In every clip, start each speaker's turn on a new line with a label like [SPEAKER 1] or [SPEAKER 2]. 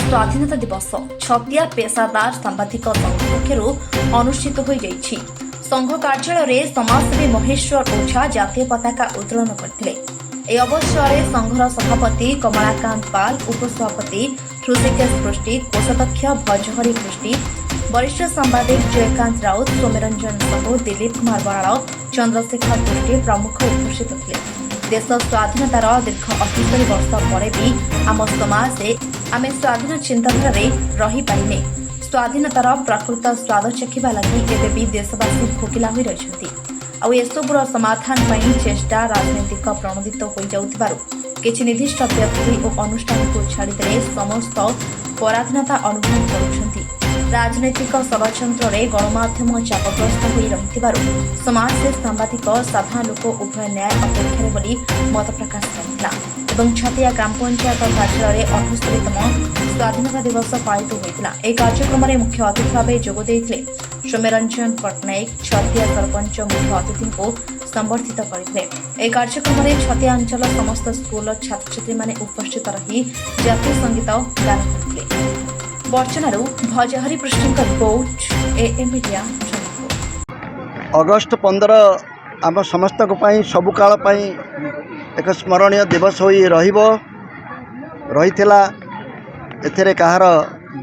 [SPEAKER 1] स्वाधीनता दिवस छतिया पेशादार सांबादिक संघ पक्षर अनुष्ठित हो जाइछि। संघ कार्यालय में समाजसेवी महेश्वर ओझा जातीय पताका उत्तोलन करथिले। ए अवसर में संघर सभापति कमलाकांत पाल, उपसभापति ऋषिकेश पृष्टि, कोषाध्यक्ष भजहरी पृष्टि, वरिष्ठ सांबादिक जयकांत राउत, सौम्यरंजन साहू, दिलीप कुमार बराड़, चंद्रशेखर पृष्टि प्रमुख उपस्थित थे। देश स्वाधीनतार दीर्घ 78 वर्ष पर भी आम समाज आमे स्वाधीन चिंताधार रही पारिने। स्वाधीनतार प्रकृत स्वाद चखिबा लगी एबे भी देशवासी भोगिला होई रहिछथि। आ एसबुर समाधान पई चेष्टा राजनीतिक प्रणोदित होई जाउथिबारु किछि निर्दिष्ट व्यक्ति और अनुष्ठान को छाड़ीदेले समस्त पराधीनता अनुभव करुछथि। राजनैतिक षड़यंत्र में गणमाध्यम चापग्रस्त होई रहिथिबारु समाज सांबादिक साधारण लोक उभय न्याय अपेक्षा बोली मत प्रकाश करथिला एवं छतिया ग्राम पंचायत कार्यालय 78तम स्वाधीनता दिवस पालित होइतिला। ए कार्यक्रम में मुख्य अतिथि भाव जोग देइथिले सौम्यरंजन पट्टनायक। छतिया सरपंच मुख्य अतिथि को संबर्धित करथिले। ए कार्यक्रम में छतिया अंचल समस्त स्कूल छात्र छात्री माने उपस्थित रही जातीय संगीत गान करथिले। बर्चनारू भजहरी पृष्टि रिपोर्ट एएम मीडिया।
[SPEAKER 2] अगस्ट 15 आम समस्त सबु काल एक स्मरणीय दिवस हो रही एथिरे कहार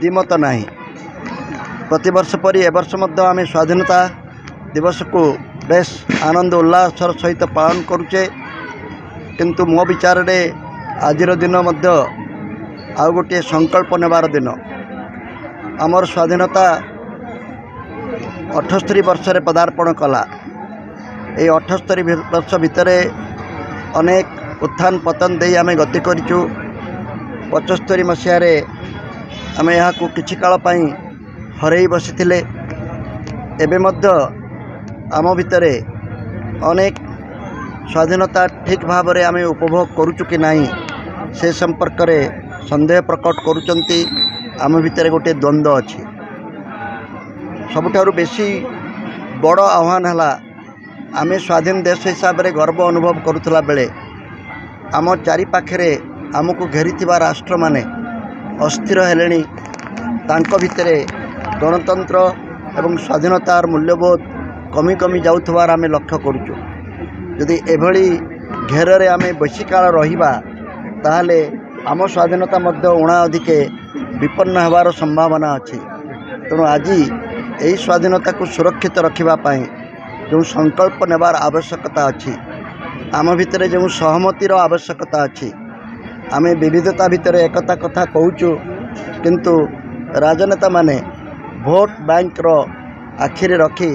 [SPEAKER 2] दिमत नहीं। प्रतिवर्ष परी एवर्ष आम स्वाधीनता दिवस को बेस आनंद उल्लासर सहित पालन करुचे। किंतु मो विचार रे आजिर दिन आउ गोटे संकल्प नेबार दिन। आमर स्वाधीनता 78 वर्ष रे पदार्पण कला। ये 78 वर्ष भितर अनेक उत्थान पतन दे आम गति करिचु। 75 मसीह आम यहाँ किछि काल पई हरई बसिथिले। एबे मध्य आम भितरे अनेक स्वाधीनता ठीक भाव में आम उपभोग करुचु कि नहीं से संपर्क रे संदेह प्रकट करुचंती। आम भितर गोटे द्वंद्व अच्छी। सबुठारु बेसी बड़ आह्वान है आम स्वाधीन देश हिसाब से गर्व अनुभव करुला बेले आम चारि पाखे आमको घेरी राष्ट्र माने अस्थिर हेलेनी। तांको भितरे गणतंत्र एवं स्वाधीनतार मूल्यबोध कमी कमी जाउथबार आम लक्ष्य करुचु। यदि एभली घेर आम बेसी काल रहिबा ताहले आम स्वाधीनता मध्य उणा अधिके विपन्न होवार संभावना अच्छी। तेणु आज यही स्वाधीनता को सुरक्षित रखापी जो संकल्प नेबार आवश्यकता अच्छी, आम भितर जो सहमतिर आवश्यकता अच्छी। आम विविधता भितर एकता कथा कहूचु किंतु राजनेता माने भोट बैंक रो आखिरे रखी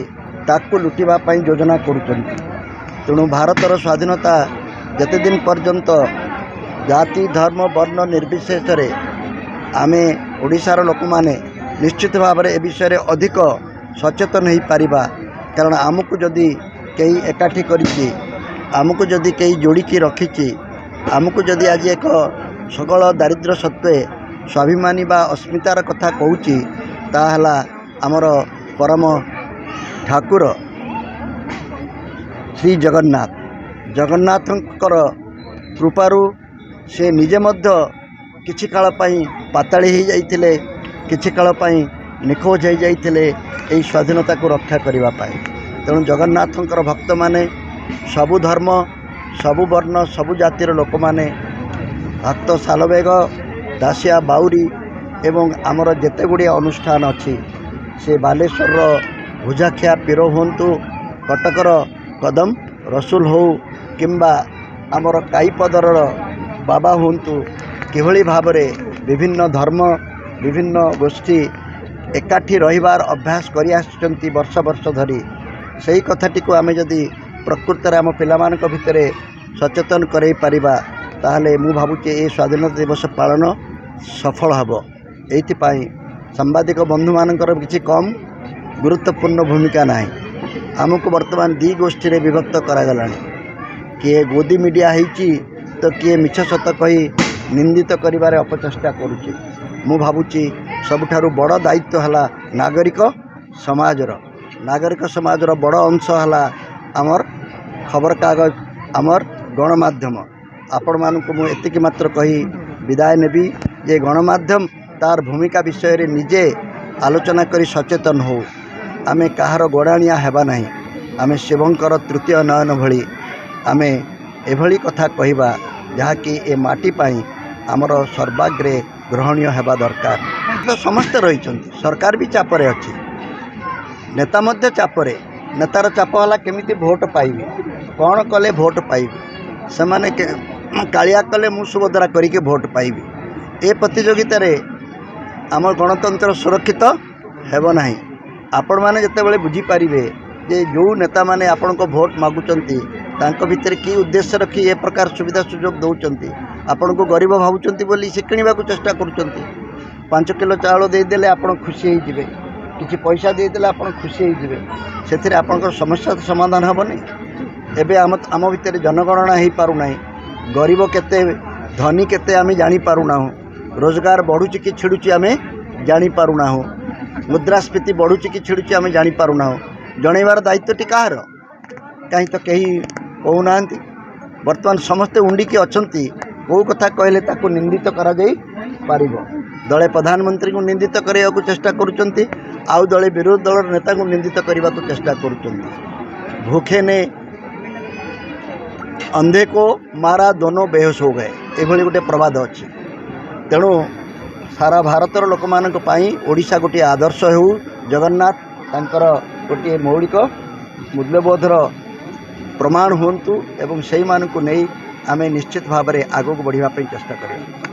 [SPEAKER 2] ताकू लुटिबापी योजना करुचंती। तेणु भारतर स्वाधीनता जते दिन पर्यंत जाति धर्म वर्ण निर्विशेष रे आमे ओडिशार लोक माने निश्चित भाव में ए विषय रे अधिक सचेतन हो पारिबा। कारण आमको जदि कई एकाठी करिछि, आमको जदि कई जोड़िकी रखिछि, आमको जदि आज एक सकल दारिद्र्य सत्वे स्वाभिमानी बा अस्मितार कथा कहूछि ताहला आमर परम ठाकुर श्री जगन्नाथंकर कृपारू से निजे मध्य किछि काल पई पाताली हो जाइथिले, किछि काल पई निखोज हो जाइथिले एई स्वाधीनता को रक्षा करिबा पाई। तेणु जगन्नाथंकर भक्त माने सबु धर्म सबु वर्ण सबु जातिर लोक माने भक्त सालवेग दासिया बाउरी एवं आमर जेते गुड़िया अनुष्ठान अच्छी से बालेश्वर भुजाखिया पीर हुंतु, कटकर कदम रसुल हो किंबा आमर काईपदर बाबा हुंतु, किभली भाव विभिन्न धर्म विभिन्न गोष्ठी एकाठी रहिबार अभ्यास करि आछंती वर्ष वर्ष धरी। सही कथाटी को आमे जदि प्रकृत आम पिलामानक भितर सचेतन करई पारिबा ताहले मु भाबुचे ए स्वाधीनता दिवस पालन सफल हबो। एइथिपाई सांबादिक बंधु मानकर किछि कम गुरुत्वपूर्ण भूमिका नाही। आमको वर्तमान दी गोष्ठी रे विभक्त करागलानी। किए गोदी मीडिया ହେଇची तो किए मिछ सत कही निंदित करिबारे अपचेष्टा करुछि। मु भाबुची सबुठारु बड़ दायित्व हला नागरिक समाजर बड़ अंश हला आमर खबर कागज आमर गणमाध्यम। आपण मानक मु एतिकी मात्र कही विदाय नेबी जे गणमाध्यम तार भूमिका विषय रे निजे आलोचना करी सचेतन हो आमे कहार गोड़ाणिया हेबा नहीं आमे शिवंकर तृतीय नयन भली आमे एभली कथा कहवा जहाँकि ए माटी पाई आमर सर्वाग्रे ग्रहणीय हेबा दरकार। तो समस्ते रही सरकार भी चापरे अच्छी नेता मध्य चापरे नेतार चाप है केमिति भोट पाइबे कौन कले भोट पाइबे से माने कालिया कले मु सुभद्रा करिके भोट पाइबे ए प्रतियोगिता रे आम गणतंत्र सुरक्षित हेब नाही। आपण माने जेतेबेले बुझी पारिबे जे जो नेता माने आपण को भोट मागुचंती तांको भितर की उद्देश्य रखी ए प्रकार सुविधा सुजोग दउचंती आपण को गरीब भावुचंती बोली से किनिबा को चेष्टा करूचंती 5 किलो चावल दे देले आपण खुशी होई जिवे किछि पैसा दे देले आपण खुशी होई जिवे सेथिरे आपण समस्या समाधान हेबनी। एबे आम भितर जनगणना हो पारु नाही गरीब केते धनी केते आमे जानी पारु नाहु रोजगार बढ़ुची कि छिड़ुची आमे जानी पारु नाहु मुद्रास्फीति बढ़ुची कि छिड़ुची आमे जानी पारु नाहु जणैबार दायित्वटी काହାର कहीं तो कहीं कहूना बर्तमान समस्ते उंडिकी अछंती कौ कथा कहले ताको निंदित करा जाई पारिबो दले प्रधानमंत्री को निंदित करने को चेष्टा करुचंती आउ दले विरोधी दल नेता को निंदित करने को चेष्टा करुचंती। भूखे ने अंधे को मारा दोनों बेहोश हो गए एभली गोटे प्रवाद अच्छी तेणु सारा भारतर लोक मानक पई ओडिशा गोटे आदर्श हो जगन्नाथ तांकर गोटे मौलिक मूल्यबोधर प्रमाण हुंतु एवं से मानक नहीं आमे निश्चित भाव में आगक बढ़ापी चेष्टा करिया।